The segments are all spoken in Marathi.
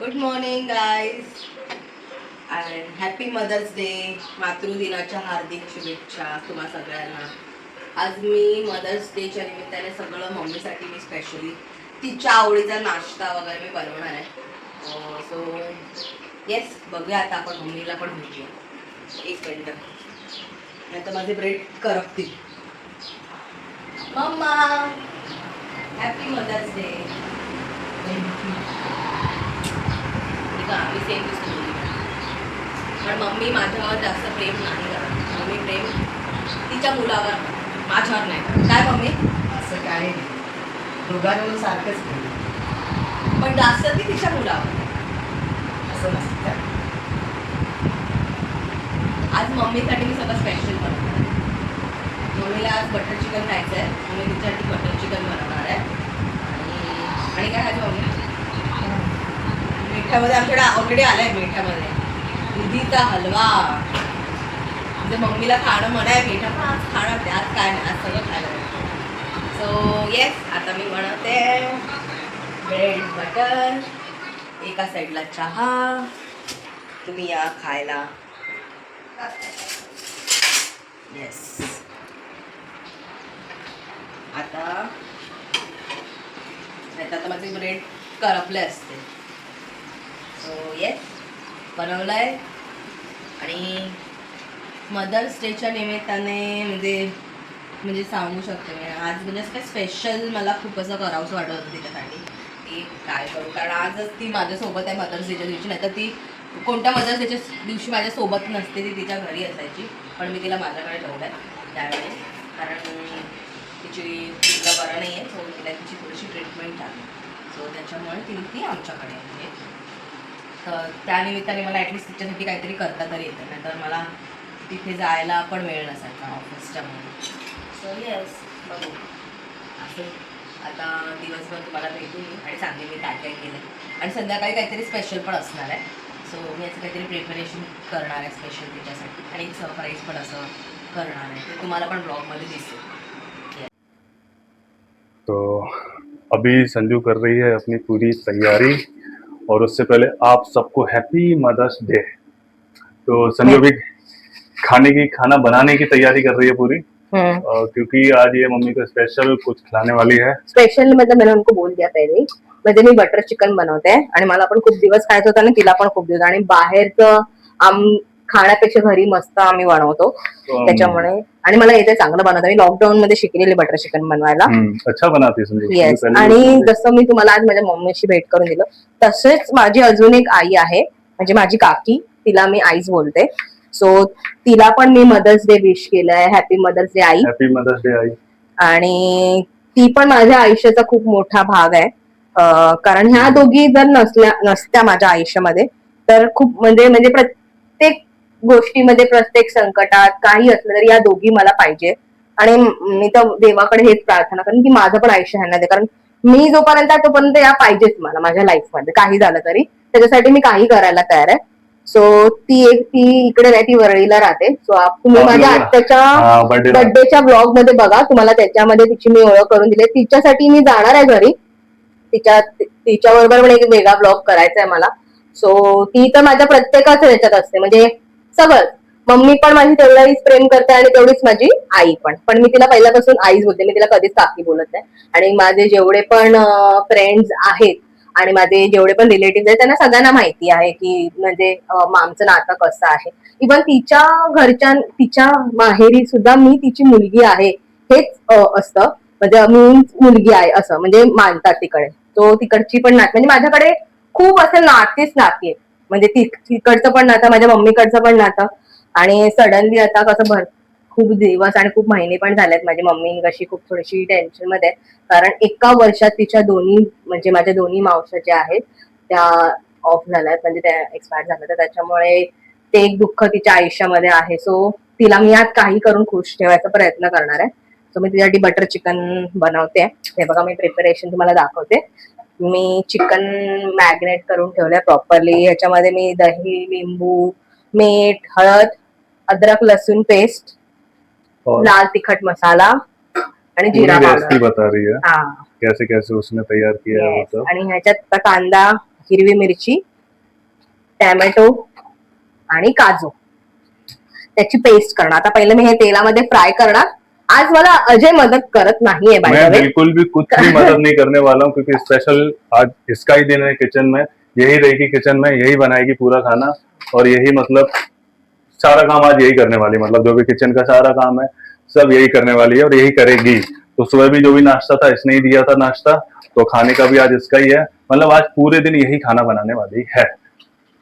Good morning guys and happy mother's Day. मातृदिनाच्या हार्दिक शुभेच्छा तुम्हा सगळ्यांना. आज मी मदर्स डेच्या निमित्ताने सगळं मम्मीसाठी मी स्पेशली तिच्या आवडीचा नाश्ता वगैरे मी बनवणार आहे. सो येस, बघूया आता आपण मम्मीला पण भेटूया. एक मिनटं, नाही तर माझे ब्रेड करपतील. मम्मा, हॅपी मदर्स डे. आम्ही सेम दिसतो, पण मम्मी माझ्यावर जास्त प्रेम नाही करत. मम्मी प्रेम तिच्या मुलावर, माझ्यावर नाही करत. काय मम्मी? असं काय नाही, दोघांवर सारखंच नाही. पण जास्त ती तिच्या मुलावर. असं नसतं. आज मम्मीसाठी मी सगळं स्पेशल बनवणार आहे. मम्मीला आज बटर चिकन खायचं आहे. मम्मी तिच्यासाठी बटर चिकन बनवणार आहे. आणि काय खायचं मम्मी? मिठामध्ये आमच्याकडे ऑलरेडी आलं आहे. मिठामध्ये दुधीचा हलवा. म्हणजे मम्मीला खाणं म्हणाय मिठा, पण आज खाणं त्यात काय नाही, आज सगळं खायला. सो येस, आता मी बनवते ब्रेड बटर. एका साईडला चहा. तुम्ही या खायला. येस, आता माझे ब्रेड करपले असते. सो येस, बनवलंय. आणि मदर्स डेच्या निमित्ताने म्हणजे सांगू शकते मी आज म्हणजे असं काय स्पेशल मला खूप असं करावंसं वाटत होतं तिच्यासाठी की काय करू, कारण आजच ती माझ्यासोबत आहे मदर्स डेच्या दिवशी. नाही तर ती कोणत्या मदर्स डेच्या दिवशी माझ्यासोबत नसते, ती तिच्या घरी असायची. पण मी तिला माझ्याकडे ठेवलं आहे त्यावेळेस, कारण तिची तिला बरं नाही आहे. सो तिला तिची थोडीशी ट्रीटमेंट आहे. सो त्याच्यामुळे ती आमच्याकडे आहे. तर त्यानिमित्ताने मला ॲटलिस्ट तिच्यासाठी काहीतरी करता तरी येतं, नाही तर मला तिथे जायला पण वेळ नसायचा ऑफिसच्यामुळे. सो येस, बघू असं आता दिवसभर तुम्हाला भेटून आणि सांगेन मी काय काय केलं. आणि संध्याकाळी काहीतरी स्पेशल पण असणार आहे. सो मी असं काहीतरी प्रिपरेशन करणार आहे स्पेशल तिच्यासाठी, आणि एक सरप्राईज पण असं करणार आहे. ते तुम्हाला पण ब्लॉगमध्ये दिसेल. तो अभी संजू कर रही है अपनी पूरी तैयारी, और उससे पहले आप सबको हैप्पी मदर्स डे. तो संजू भी खाना बनाने की तैयारी कर रही है पूरी, क्योंकि आज ये मम्मी को स्पेशल कुछ खिलाने वाली है. स्पेशल मतलब मैंने उनको बोल दिया पहले, म्हणजे मी बटर चिकन बनवते आणि मला पण खूप दिवस खायचं होतं आणि तिला पण खूप दिवस. आणि बाहेरचं खाण्यापेक्षा घरी मस्त आम्ही बनवतो त्याच्यामुळे. आणि मला येते चांगलं बनवता. मी लॉकडाऊन मध्ये शिकलेली बटर चिकन बनवायला. अच्छा बनाती संजू. येस. आणि जसं मी तुम्हाला आज माझ्या मम्मीशी भेट करून दिलं, तसेच माझी अजून एक आई आहे, म्हणजे माझी काकी. तिला मी आईच बोलते. सो तिला पण मी मदर्स डे विश केलंय. हॅपी मदर्स डे आई. हॅपी मदर्स डे आई. आणि ती पण माझ्या आयुष्याचा खूप मोठा भाग आहे. कारण ह्या दोघी जर नसत्या माझ्या आयुष्यामध्ये, तर खूप म्हणजे प्रत्येक गोष्टीमध्ये, प्रत्येक संकटात काही असलं तरी या दोघी मला पाहिजे. आणि मी तर देवाकडे हेच प्रार्थना करेन की माझं पण आयुष्य ह्यांना दे, कारण मी जोपर्यंत आहे तोपर्यंत या पाहिजेच मला माझ्या लाईफमध्ये. काही झालं तरी त्याच्यासाठी मी काही करायला तयार आहे. सो ती इकडे नाही, ती वरळीला राहते. सो तुम्ही माझ्या आत्याच्या बर्थडेच्या ब्लॉग मध्ये बघा, तुम्हाला त्याच्यामध्ये तिची मी ओळख करून दिली. तिच्यासाठी मी जाणार आहे घरी. तिच्या बरोबर पण एक वेगळा ब्लॉग करायचा आहे मला. सो ती तर माझ्या प्रत्येकाच ह्याच्यात असते, म्हणजे सगळं. मम्मी पण माझी तेवढीच प्रेम करते आणि तेवढीच माझी आई पण मी तिला पहिल्यापासून आईच बोलते. मी तिला कधीच काकी बोलत नाही. आणि माझे जेवढे पण फ्रेंड्स आहेत आणि माझे जेवढे पण रिलेटिव्ह आहेत त्यांना सगळ्यांना माहिती आहे की म्हणजे आमचं नातं कसं आहे. इव्हन तिच्या माहेरी सुद्धा मी तिची मुलगी आहे हेच असतं, म्हणजे मी मुलगी आहे असं म्हणजे मानतात तिकडे. तो तिकडची पण नाती, म्हणजे माझ्याकडे खूप असं नातीच नाती आहे. म्हणजे तिकडचं पण नातं, माझ्या मम्मीकडचं पण नातं. आणि सडनली आता कसं खूप दिवस आणि खूप महिने पण झालेत, माझी मम्मी कशी खूप थोडीशी टेन्शन मध्ये आहे. कारण एका वर्षात तिच्या म्हणजे माझ्या दोन्ही मावश्या ज्या आहेत त्या ऑफ झाल्यात, म्हणजे त्या एक्सपायर झाल्या. तर त्याच्यामुळे ते एक दुःख तिच्या आयुष्यामध्ये आहे. सो तिला मी आज काही करून खुश ठेवायचा प्रयत्न करणार आहे. सो मी तिच्यासाठी बटर चिकन बनवते. हे बघा, मी प्रिपरेशन तुम्हाला दाखवते. मी चिकन मॅरिनेट करून ठेवलंय प्रॉपरली. ह्याच्यामध्ये मी दही, लिंबू, मीठ, हळद, अद्रक लसूण पेस्ट, लाल तिखट मसाला आणि जिरा पावडर. बता रही है कैसे कैसे उसने तैयार किया है. आणि ह्याच्यात कांदा, हिरवी मिरची टॅमॅटो आणि काजू त्याची पेस्ट करणार. आता पहिले मी हे तेलामध्ये फ्राय करणार. आज मला अजय मदत करत नाहीये बाय मैं द वे. बिल्कुल भी कुछ भी मदद नहीं करने वाला हूँ क्योंकि स्पेशल आज इसका ही दिन है किचन में. यही रहेगी किचन में, यही बनाएगी पूरा खाना और यही मतलब सारा काम आज यही करने वाली. मतलब जो भी किचन का सारा काम है सब यही करने वाली है और यही करेगी. तो सुबह भी जो भी नाश्ता था इसने ही दिया था नाश्ता, तो खाने का भी आज इसका ही है. मतलब आज पूरे दिन यही खाना बनाने वाली है.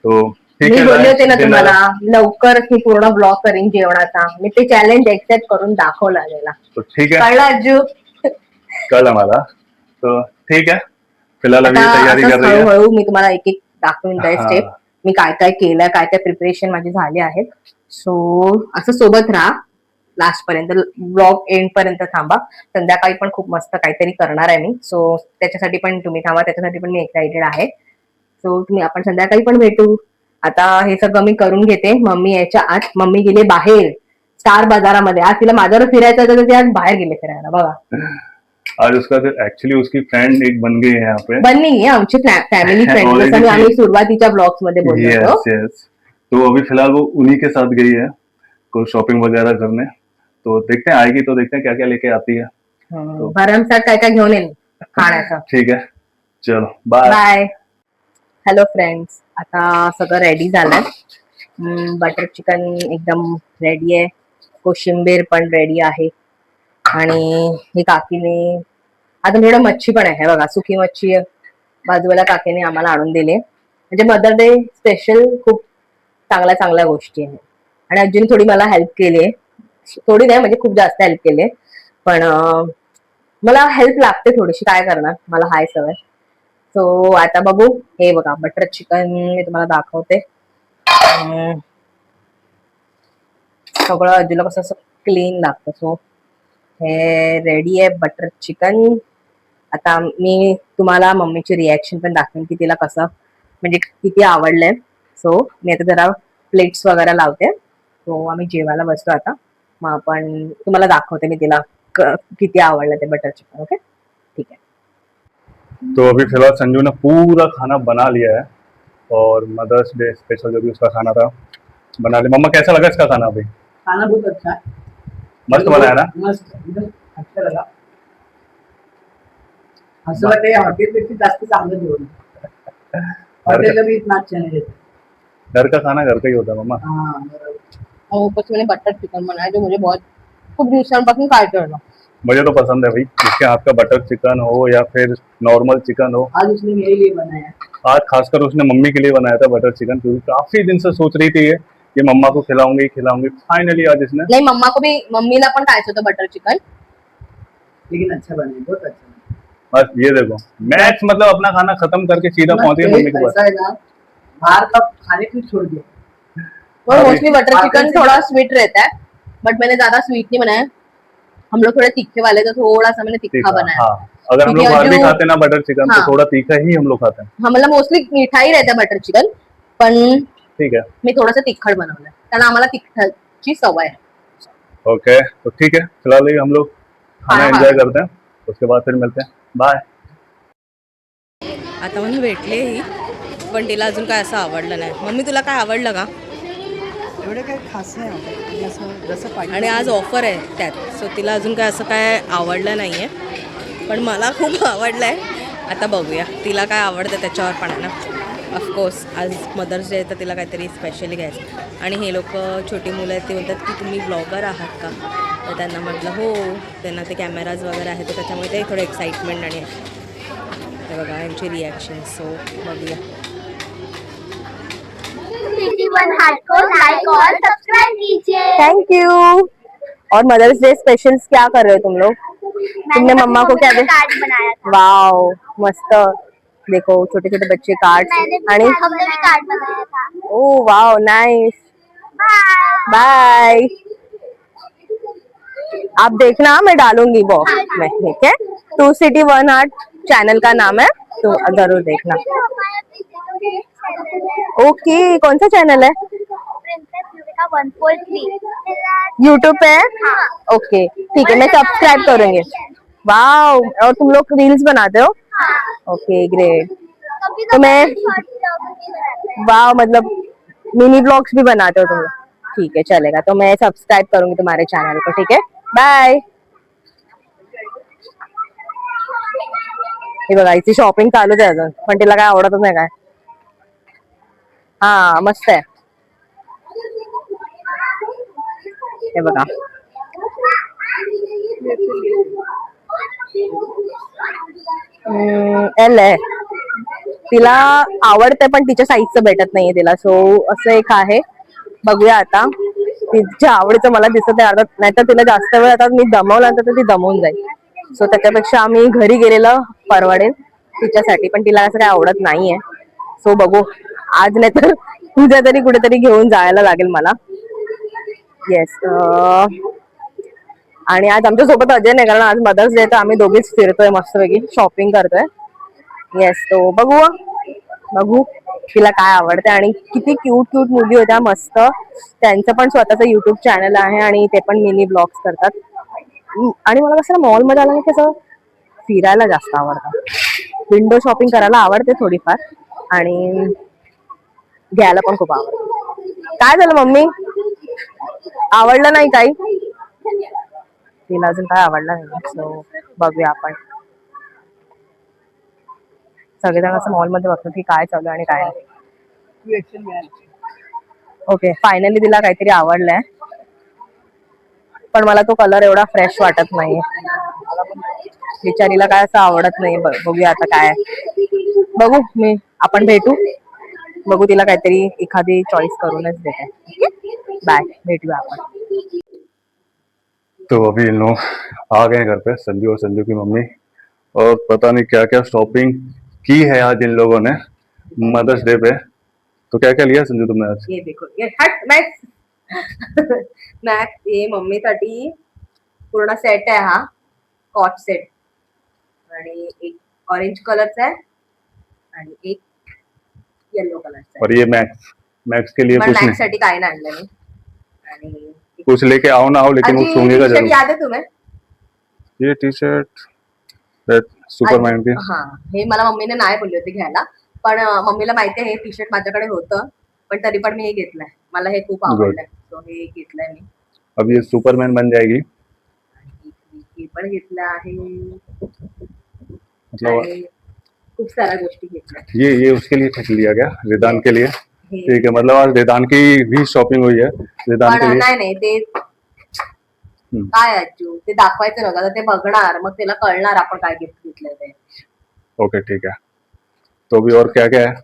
तो ठीक मी है. बोलले होते ना dinner- तुम्हाला लवकर मी पूर्ण ब्लॉग करीन जेवणाचा. मी ते चॅलेंज एक्सेप्ट करून दाखवला गेला. तो ठीक है, कळलं अज्जू? कल हमारा. तो ठीक है, फिलहाल अभी आता तैयारी कर असंच रही है. हळूहळू मी तुम्हाला एक एक दाखवून जाईल हा. स्टेप. मी काय काय केलंय, काय काय प्रिपरेशन माझी झाली आहेत. सो असं सोबत राहा लास्ट पर्यंत, ब्लॉग एंड पर्यंत थांबा. संध्याकाळी पण खूप मस्त काहीतरी करणार आहे मी. सो त्याच्यासाठी पण तुम्ही थांबा, त्याच्यासाठी पण मी एक्साइटेड आहे. सो तुम्ही आपण संध्याकाळी पण भेटू. आता हे सगळं मी करून घेते. मम्मी याच्या आत, मम्मी गेले बाहेर स्टार बाजारामध्ये. आज तिला माझ्यावर फिरायचं होतं तर ती आज बाहेर गेले फिरायला बघा. आज उसका एक्चुअली उसकी फ्रेंड एक बन गई है यहाँ पे. बनली आहे आमची फॅमिली फ्रेंड, Already जसं आम्ही सुरुवातीच्या ब्लॉग्स मध्ये बोललो यस होतो. यस. तो अभी फिलहाल वो उन्हीं के साथ गई है कोई शॉपिंग वगैरह करने. तो देखते हैं आएगी तो देखते हैं क्या क्या लेके आती है. भरमसाठ काय काय घेऊन येईल खाण्याचं. ठीक है, चलो बाय. बाय. हॅलो फ्रेंड्स, आता सगळं रेडी झालंय. बटर चिकन एकदम रेडी आहे. कोशिंबीर पण रेडी आहे. आणि ही काकीने आता थोडं मच्छी पण आहे. हे बघा सुकी मच्छी बाजूला काकीने आम्हाला आणून दिली. म्हणजे मदर डे स्पेशल खूप चांगल्या चांगल्या गोष्टी आहेत. आणि अजून थोडी मला हेल्प केली आहे. थोडी नाही म्हणजे खूप जास्त हेल्प केली आहे. पण मला हेल्प लागते थोडीशी, काय करणार, मला हाय सवय. सो आता बघू. हे बघा बटर चिकन मी तुम्हाला दाखवते. सगळं अजूला कसं असं क्लीन लागतं. सो हे रेडी आहे बटर चिकन. आता मी तुम्हाला मम्मीची रिॲक्शन पण दाखवेन की तिला कसं म्हणजे किती आवडलंय. सो मी आता जरा प्लेट्स वगैरे लावते. सो आम्ही जेवायला बसतो आता. मग आपण तुम्हाला दाखवते मी तिला किती आवडलं ते बटर चिकन. ओके ठीक है. तो अभी फिलहाल संजू ने पूरा खाना बना लिया है और मदर्स डे स्पेशल जो भी उसका खाना था बना लिया. मम्मा कैसा लगा इसका खाना अभी? खाना बहुत अच्छा है. मस्त बनाया ना. मस्त एकदम अच्छा लगा. असं वाटतं या हॉटेलपेक्षा जास्त चांगलं जेवण. हॉटेलला भी इतना अच्छा नहीं देते. घर का खाना घर का ही होता है मम्मा. हाँ बराबर. और ऊपर से मैंने बटर चिकन बनाया जो मुझे बहुत खूप दिवसांपासून खायचं होतं. मुझे तो पसंद है भाई. इसके हाथ का बटर चिकन हो या फिर नॉर्मल चिकन हो. आज उसने मेरे लिए बनाया. आज खासकर उसने मम्मी के लिए बनाया था बटर चिकन क्योंकि काफी दिन से सोच रही थी ये कि मम्मा को खिलाऊंगी खिलाऊंगी. फाइनली आज इसने. नाही मम्मा को भी, मम्मीला पण खायचं होतं बटर चिकन. लेकिन अच्छा बनाया, बहुत अच्छा बनाया. बस ये देखो मैच मतलब अपना खाना खत्म करके सीधा पहुंच गई मम्मी के पास. ऐसा है ना, बाहर का खाने को छोड़ दिया. और अभी- मोस्टली बटर चिकन थोड़ा स्वीट रहता है, बट मैंने ज्यादा स्वीट नहीं बनाया. हम लोग थोड़े तीखे वाले तो थोड़ा सा मैंने तीखा बनाया. हाँ, अगर हम लोग क्योंकि बाहर भी जो- खाते ना बटर चिकन हाँ. तो थोड़ा तीखा ही हम लोग खाते हैं. आम्हाला मोस्टली मीठा ही रहता है बटर चिकन, पण ठीक है, मी थोडंसं तिखट बनवलंय कारण आम्हाला तिखटाची सवय आहे. ओके. तो ठीक है, फिलहाल ये हम लोग खाना हाँ, एंजॉय हाँ. करते हैं. उसके बाद फिर मिलते हैं. बाय. आता मला भेटली ही, पण तिला अजून काय असं आवडलं नाही. मम्मी तुला काय आवडलं का? एवढं काही खास नाही आवडत. जसं जसं पाहिजे. आणि आज ऑफर आहे त्यात, सो तिला अजून काय असं काय आवडलं नाही आहे, पण मला खूप आवडलं आहे. आता बघूया तिला काय आवडतं त्याच्यावर पण आहे ना. ऑफकोर्स आज मदर्स डे आहे तर तिला काहीतरी स्पेशली घ्यायचं. आणि हे लोक छोटी मुलं आहेत ते बोलतात की तुम्ही ब्लॉगर आहात का, तर त्यांना म्हटलं हो. त्यांना ते कॅमेराज वगैरे आहेत तर त्याच्यामुळे ते थोडं एक्साइटमेंट आणि हे बघा यांची रिॲक्शन. सो बघूया. सिटी वन हार्ट को लाइक और सब्सक्राइब कीजिए. Thank you. और मदर्स डे स्पेशल्स क्या कर रहे हो तुम लोग? तुमने मम्मा को क्या दे? कार्ड बनाया था. वाओ मस्त. देखो छोटे छोटे बच्चे कार्ड्स. आणि हमने भी कार्ड बनाया था. Oh wow nice. Bye. Bye. आप देखना मैं डालूंगी बॉक्स में. ठीक है. 2 City 1 Heart चैनल का नाम है, तो जरूर देखना. ओके. कौन सा चैनल है? प्रिंसेस युविका 143. यूट्यूब पे है? हाँ. ओके ठीक है, मैं सब्सक्राइब करूंगी. वाओ. और तुम लोग रील्स बनाते हो? हाँ. Okay great. कभी तो मैं- शॉर्ट वाह, मतलब मिनी ब्लॉग्स भी बनाते हो तुम? ठीक है, चलेगा, तो मैं सब्सक्राइब करूंगी तुम्हारे चैनल को. ठीक आहे, बाय. हे बघा, इथे शॉपिंग चालूच आहे अजून, पण तिला काय आवडतच नाही काय. हा, मस्त आहे. हे बघा, एल आहे. तिला आवडते पण तिच्या साईजचं भेटत नाहीये तिला, सो असं एक आहे. बघूया आता, तिच्या आवडीचं मला दिसत आहे आता, नाहीतर तिला जास्त वेळ आता मी दमवलं तर ती दमवून जाईल. सो त्याच्यापेक्षा आम्ही घरी गेलेलं परवडेल तिच्यासाठी, पण तिला असं काही आवडत नाहीये. सो बघू, आज नाही तर उद्या तरी कुठेतरी घेऊन जायला लागेल मला. येस. आणि आज आमच्या सोबत अजय नाही, कारण आज मदर्स डे, तर आम्ही दोघीच फिरतोय मस्तपैकी, शॉपिंग करतोय. येस, तो बघू तिला काय आवडते. आणि किती क्यूट क्यूट मुली होत्या, मस्त. त्यांचं पण स्वतःचं युट्यूब चॅनल आहे आणि ते पण मिनी ब्लॉग्स करतात. आणि मला कसं मॉल मध्ये आलं की कसं फिरायला जास्त आवडतं. विंडो शॉपिंग करायला आवडते थोडीफार, आणि घ्यायला पण खूप आवडतं. काय झालं मम्मी, आवडलं नाही काही? तिला अजून काय आवडलं नाही. सो बघूया आपण. सगळेजण असं मॉल मध्ये बघतात की काय चालू आणि काय नाही. रिएक्शन मिळाली. ओके, फायनली तिला काहीतरी आवडलंय, पण मला तो कलर एवढा फ्रेश वाटत नाहीये. बिचारीला काय असं आवडत नाही. बघूया आता काय. बघू, आपण भेटू, बघू तिला काहीतरी एखादी चॉईस करूनच देते. बाय, भेटूया आपण. तो अभी इन लोग आ गए घर पे, संजू और संजू की मम्मी, और पता नहीं क्या क्या शॉपिंग की है आज इन लोगों ने मदर्स डे पे. तो क्या क्या लिया संजू तुमने आज? ये देखो, ये हट मॅक्स. मॅक्स, ये मम्मीसाठी पूर्ण सेट आहे हा, कॉट सेट. आणि एक ऑरेंज कलरचा आहे आणि एक येलो कलरचा आहे. और ये मैक्स के लिए पण कुछ मॅक्स नहीं, साठी काय नाही आणलं मी. आणि कुछ लेके आओ ना आओ, लेकिन वो आजी, सूंघेगा टी-शर्ट जरूर. याद आहे तुम्हें? ये टी शर्ट सुपरमैन की. हा, हे मला मम्मीने नाही बोलली होती घ्यायला, पण मम्मीला माहिती आहे हे टी शर्ट माझ्याकडे होतं, पण तरी पण मी हे घेतलंय. मला हे खूप आवडलंय, सो हे घेतलंय मी. अब ये सुपरमैन बन जाएगी. हे पण घेतलं आहे, मतलब आणि खूप साऱ्या गोष्टी घेतल्या. ये उसके लिए खरीद लिया गया, रिदान के लिए. हे ठीक है, मतलब आज रिदान की भी शॉपिंग हुई है, रिदान के पण लिए. नाही ते काय अज्जू, ते दाखवायचं नव्हतं, आता ते बघणार, मग त्याला कळणार आपण काय गिफ्ट घेतलंय ते. ओके ठीक है. तो अभी और क्या क्या है,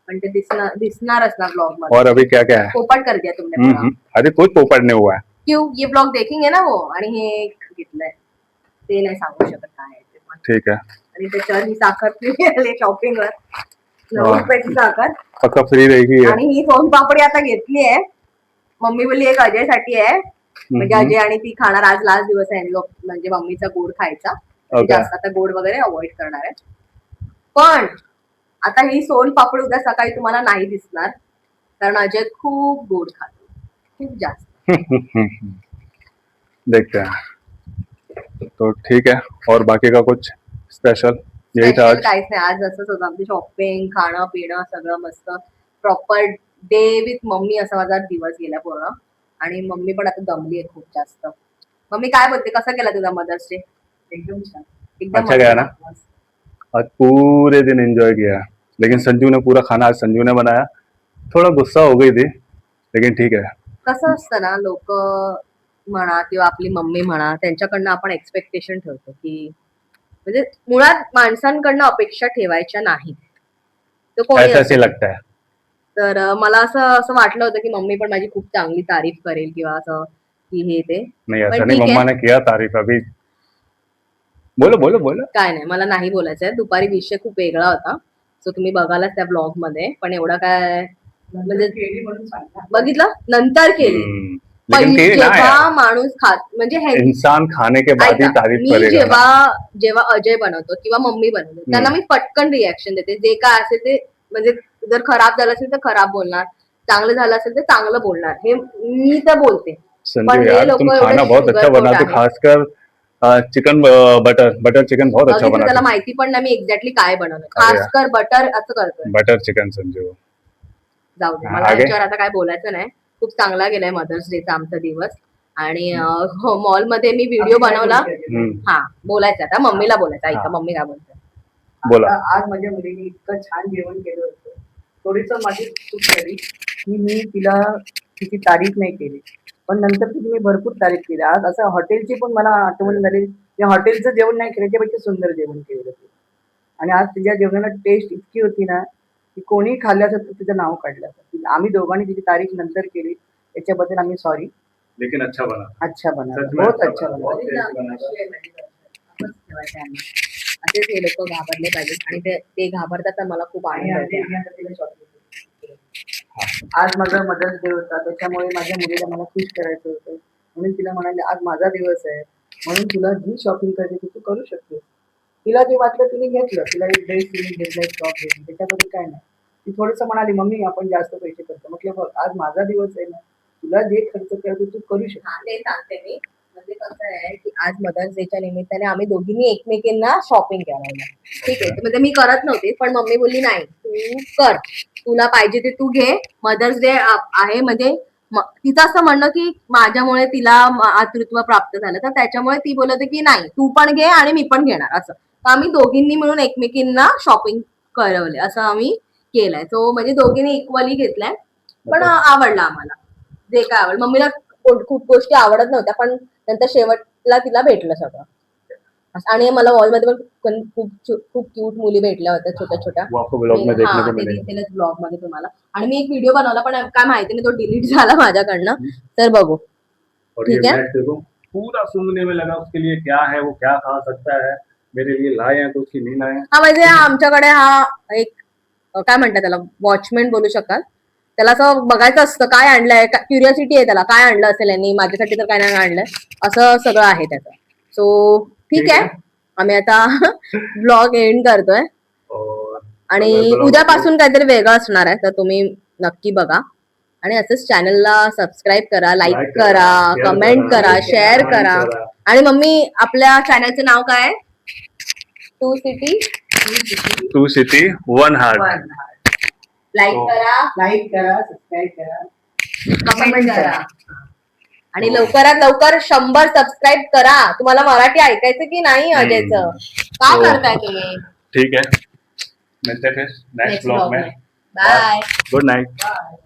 पण ते दिसणारच ना ब्लॉग मध्ये. और अभी क्या क्या है? पोपट कर दिया तुमने पूरा. अरे कुछ पोपट नहीं हुआ है. क्यों, ये ब्लॉग देखेंगे ना वो. आणि हे घेतलंय, ते नाही सांगू शकत काय आहे ते पण. ठीक है, आणि त्याच्यावर ही साखर फ्री आली शॉपिंग वर, 9 रुपयाची साखर. पक्का फ्री रहेगी ये. आणि ही सोनपापडी आता घेतली आहे. मम्मी बोलली एक अजयसाठी आहे, म्हणजे अजय आणि ती खाणार. आज लास्ट दिवस आहे म्हणजे मम्मीचा गोड खायचा. Okay. जास्त आता गोड वगैरे अवॉइड करणार आहे. पण आता ही सोनपापडी उद्या सकाळी तुम्हाला नाही दिसणार, कारण अजय खूप गोड खातो, खूप जास्त. देखते हैं. तो ठीक है, और बाकी का कुछ स्पेशल यही था Special आज. काहीच नाही, आज असंच होतं आमचं, शॉपिंग, खाणं पिणं सगळं मस्त. प्रॉपर डे विथ मम्मी असा माझा दिवस गेला पूर्ण. आणि मम्मी पण आता दमली आहे खूप जास्त. मम्मी काय बोलते, कसा गेला तुझा मदर्स डे? एकदम छान. एकदम अच्छा गया ना? आज पूरे दिन एंजॉय किया, लेकिन संजू ने पूरा खाना आज संजू ने बनाया. थोड़ा गुस्सा हो गई थी, लेकिन ठीक है. कसं असतं ना, लोक म्हणा किंवा आपली मम्मी म्हणा, त्यांच्याकडनं आपण एक्सपेक्टेशन ठेवतो की, म्हणजे मुळात माणसांकडनं अपेक्षा ठेवायच्या नाहीत. तो कोणी ऐसा असो. ऐसे लगता है. तर मला असं वाटलं होतं की मम्मी पण माझी खूप चांगली तारीफ करेल किंवा असं की हे ते. नहीं ऐसा पण नहीं, ठीक मम्मा आहे, ने किया तारीफ. अभी बोलो बोलो बोलो. काय नाही, मला नाही बोलायचंय. दुपारी विषय खूप वेगळा होता, सो तुम्ही बघालाच त्या ब्लॉग मध्ये. पण एवढा काय म्हणजे केली म्हणून सांगा. बघितलं, नंतर केली. लेकिन केली ना जेव्हा यार. माणूस खात म्हणजे हे इंसान खाने के बाद ही ऐका, तारीफ मी करेगा ना. जेव्हा अजय बनवतो किंवा मम्मी बनवतो, त्यांना मी पटकन रिॲक्शन देते. जे काय असेल ते, म्हणजे जर खराब झालं असेल तर खराब बोलणार, चांगलं झालं असेल तर चांगलं बोलणार, हे मी तर बोलते. संजू पण हे यार, लोक तुम एवढे खाना बहुत अच्छा sugarcoat बनाते हो, आहेत. खासकर चिकन बटर चिकन बहुत अच्छा बघितलं, त्याला बनाते माहिती पण नाही मी एक्झॅक्टली काय बनवलं. अरे यार. खासकर बटर असं करतोय. Butter chicken Sanju. जाऊ दे, हा, मला आगे? याच्यावर आता काय बोलायचं नाही. खूप चांगला गेलाय मदर्स डेचा आमचा दिवस. आणि मॉलमध्ये मी व्हिडिओ बनवला. हा, बोलायचं आता मम्मीला बोलायचं. ऐका हा. मम्मी काय बोलते. बोला. आज माझ्या मुलीने इतकं छान जेवण केलं होतं. थोडीस माझी चूक झाली की मी तिला तिची तारीफ नाही केली, पण नंतर तिची मी भरपूर तारीफ केली. आज असं हॉटेलची पण मला आठवण झाली की हॉटेलचं जेवण नाही केलं, त्यापेक्षा सुंदर जेवण केलं होतं. आणि आज तिच्या जेवणाला टेस्ट इतकी होती ना की कोणी खाल्लं असं तिचं नाव काढलं असतं. आम्ही दोघांनी तिची तारीफ नंतर केली, त्याच्याबद्दल आम्ही सॉरी. लेकिन अच्छा बना. अच्छा बना, सच में बहुत अच्छा अच्छा बना, बना. बहुत टेस्टी बना था. असेच हे लोक घाबरले पाहिजे आणि ते घाबरतात तर मला खूप आणि आनंद आधी होतो. मी आता तिला shopping केली. आज माझा मदर्स डे होता, त्याच्यामुळे माझ्या मुलीला मला खुश करायचं होतं. म्हणून तिला म्हणाले आज माझा दिवस आहे, म्हणून तुला जी शॉपिंग करायची ती तू करू शकतेस. तिला जे वाटलं तिने घेतलं. तिला एक ड्रेस तिने घेतला, एक टॉप घेतली, त्याच्यामध्ये काय नाही. ती थोडंसं म्हणाली मम्मी आपण जास्त पैसे खर्च. म्हटलं बघ आज माझा दिवस आहे ना, तुला जे खर्च करायचं तू करू शकते. हा, ते सांगते मी. म्हणजे कसं आहे की आज मदर्स डेच्या निमित्ताने आम्ही दोघींनी एकमेकींना शॉपिंग करायला. ठीक आहे, म्हणजे मी करत नव्हते, पण मम्मी बोलली नाही तू कर, तुला पाहिजे ते तू घे. मदर्स डे आहे म्हणजे तिचं असं म्हणणं की माझ्यामुळे तिला मातृत्व प्राप्त झालं, तर त्याच्यामुळे ती बोलत होती की नाही तू पण घे आणि मी पण घेणार असं. तर आम्ही दोघींनी मिळून एकमेकींना शॉपिंग करवले, असं आम्ही केलंय. सो म्हणजे दोघींनी इक्वली घेतलाय, पण आवडला आम्हाला जे काय आवडलं. मम्मीला खूप गोष्टी आवडत नव्हत्या, पण नंतर शेवटला तिला भेटलं सगळं. आणि मला मॉलमध्ये पण खूप खूप क्यूट मुली भेटल्या होत्या छोट्या छोट्या. वो आपको ब्लॉग में देखने को ते मिलेगा. दिसेलच ब्लॉग मध्ये तुम्हाला. आणि मी एक व्हिडिओ बनवला, पण काय माहिती नाही तो डिलीट झाला माझ्याकडनं. तर बघू. और ये ठीक है. मैच देखो पूरा सूंघने में लगा, उसके लिए क्या है, वो क्या खा सकता है, मेरे लिए लाए हैं तो उसकी नहीं लाए हैं. हा म्हणजे आमच्याकडे हा एक काय म्हणतात त्याला, वॉचमॅन बोलू शकाल. त्याला असं बघायचं असतं काय आणलंय, क्युरियोसिटी आहे त्याला, काय आणलं असेल यांनी माझ्यासाठी तर काय नाही आणलंय, असं सगळं आहे त्याचं. सो ठीक आहे, आम्ही आता ब्लॉग एंड करतोय. और आणि अगर blog उद्यापासून काहीतरी वेगळं असणार आहे, तर तुम्ही नक्की बघा. आणि असंच चॅनलला सबस्क्राईब करा, लाईक Like करा, करा, कमेंट share करा, करा, शेअर comment करा. करा. आणि मम्मी आपल्या चॅनलचं नाव काय आहे? Two city. Two city one heart. Like हो. करा, लाईक करा, सबस्क्राईब करा, कमेंट करा. आणि लवकरात लवकर 100 सबस्क्राईब करा. तुम्हाला मराठी ऐकायचं की नाही अजयचं? काय हो. करताय तुम्ही? ठीक है, मिलते हैं फिर नेक्स्ट ब्लॉग में. बाय. Good Knight. बाय.